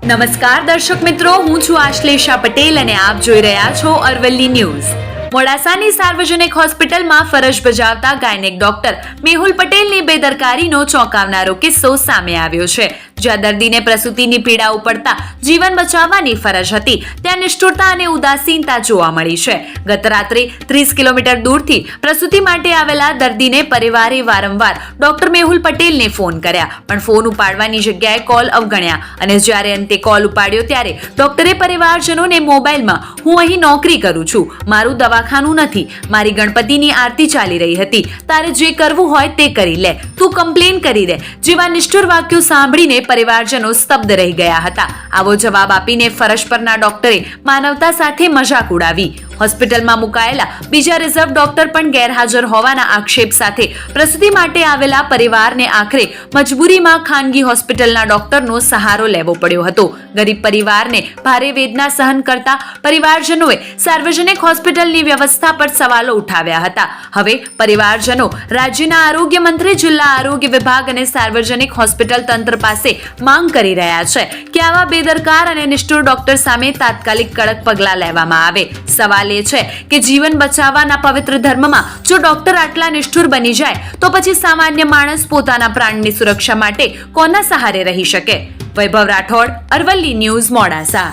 નમસ્કાર દર્શક મિત્રો, હું છું આશ્લેષા પટેલ અને આપ જોઈ રહ્યા છો અરવલ્લી ન્યૂઝ. મોડાસાની સાર્વજનિક હોસ્પિટલમાં ફરજ બજાવતા ગાયનેક ડોક્ટર મેહુલ પટેલની બેદરકારીનો ચોંકાવનારો કિસ્સો સામે આવ્યો છે. જ્યાં દર્દીને પ્રસૂતિની પીડા ઉપડતા જીવન બચાવવાની ફરજ હતી, ત્યાં નિષ્ઠુરતા અને ઉદાસીનતા જોવા મળી છે. ગત રાત્રે 30 કિલોમીટર દૂરથી પ્રસૂતિ માટે આવેલા દર્દીને પરિવારે વારંવાર ડોક્ટર મેહુલ પટેલને ફોન કર્યા, પણ ફોન ઉપાડવાની જગ્યાએ કોલ અવગણ્યા અને જ્યારે અંતે કોલ ઉપાડ્યો ત્યારે ડોક્ટરે પરિવારજનોને મોબાઈલમાં "હું અહીં નોકરી કરું છું, મારું દવાખાનું નથી, મારી ગણપતિની આરતી ચાલી રહી હતી, તારે જે કરવું હોય તે કરી લે, તું કમ્પ્લેન કરી દે" જેવા નિષ્ઠુર વાક્યો સાંભળીને પરિવારજનો સ્તબ્ધ રહી ગયા હતા. આવો જવાબ આપીને ફરજ પરના ડોક્ટરે માનવતા સાથે મજાક ઉડાવી. હોસ્પિટલમાં મુકાયેલા બીજા રિઝર્વ ડોક્ટર પણ ગેરહાજર હોવાના આક્ષેપ સાથે પ્રસૂતિ માટે આવેલા પરિવારને આખરે મજબૂરીમાં ખાનગી હોસ્પિટલના ડોક્ટરનો સહારો લેવો પડ્યો હતો. ગરીબ પરિવારને ભારે વેદના સહન કરતા પરિવારજનોએ સાર્વજનિક હોસ્પિટલની વ્યવસ્થા પર સવાલો ઉઠાવ્યા હતા. હવે પરિવારજનો રાજ્યના આરોગ્ય મંત્રી, જિલ્લા આરોગ્ય વિભાગ અને સાર્વજનિક હોસ્પિટલ તંત્ર પાસે માંગ કરી રહ્યા છે કે આવા બેદરકાર અને નિષ્ઠુર ડોક્ટર સામે તાત્કાલિક કડક પગલાં લેવામાં આવે. સવાલ એ છે કે જીવન બચાવવાના પવિત્ર ધર્મમાં જો ડોક્ટર આટલા નિષ્ઠુર બની જાય તો પછી સામાન્ય માણસ પોતાના પ્રાણની સુરક્ષા માટે કોના સહારે રહી શકે? વૈભવ રાઠોડ, અરવલ્લી ન્યૂઝ, મોડાસા.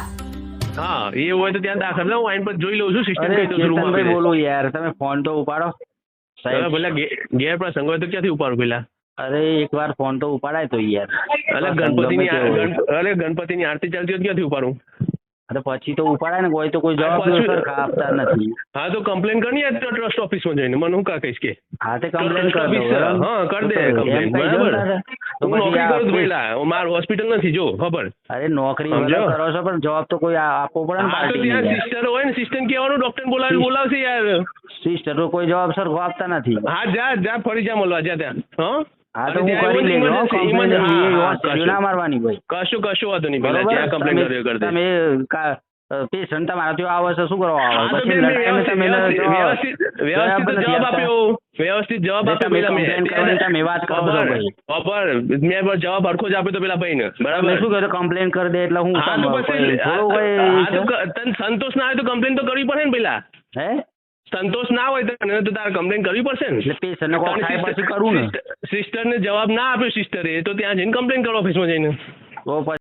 હા, એ હોય તો ત્યાં દાખલ થાવ. હું આઈન પર જોઈ લઉં છું સિસ્ટમ કઈ તો ચેતનભાઈ બોલું યાર, તમે ફોન તો ઉપાડો સાહેબ. પેલા ગેર પ્રસંગ હોય તો ક્યાંથી ઉપાડું પેલા? અરે એકવાર ફોન તો ઉપાડાય તો યાર. ગણપતિની આરતી ચાલતી હોય ક્યાંથી ઉપાડું? અરે પછી તો ઉપાડાય ને, કોઈ તો કોઈ જવાબ આપતા નથી. હા તો કમ્પ્લેન કરી ટ્રસ્ટ ઓફિસમાં જઈને મને હું કા કહીશ કે હા તે કમ્પ્લેન કર દો. હા કર દે કમ્પ્લેન, બરાબર. હું નોકરી કરું છું પેલા, મારું હોસ્પિટલ નથી જો ખબર. અરે નોકરી કરો છો પણ જવાબ તો કોઈ આપવો પડે ને. હા તો ત્યાં સિસ્ટર હોય ને, સિસ્ટર કહેવાનું ડોક્ટર બોલાવશે યાર. સિસ્ટર તો કોઈ જવાબ સરખો આપતા નથી. હા જા ફરી જા મળવા જા ત્યાં. હા તો હું કરી લેજો કમ્પ્લેન ના મારવાની ભાઈ. કશું વાંધો નહીં. પેલા ત્યાં કમ્પ્લેન કરી દે. તમે પેશન્ટ તમારા ત્યાં આવે છે, શું કરવા આવે? વ્યવસ્થિત જવાબ આપ્યો. તમે વાત કરો છો ભાઈ. મેં જવાબ હરખો જ આપ્યો તો પેલા ભાઈ ને, બરાબર. શું કહ્યું? કમ્પ્લેન કરી દે એટલે હું તને સંતોષ ના હોય તો કમ્પ્લેન તો કરવી પડે ને પેલા. હે સંતોષ ના હોય તો તારે કમ્પ્લેન કરવી પડશે ને. એટલે પેશન્ટ ને કોઈ થાય પછી કરું ને. સિસ્ટર ને જવાબ ના આપ્યો સિસ્ટરે તો ત્યાં જઈને કમ્પ્લેન કરો ઓફિસમાં જઈને. તો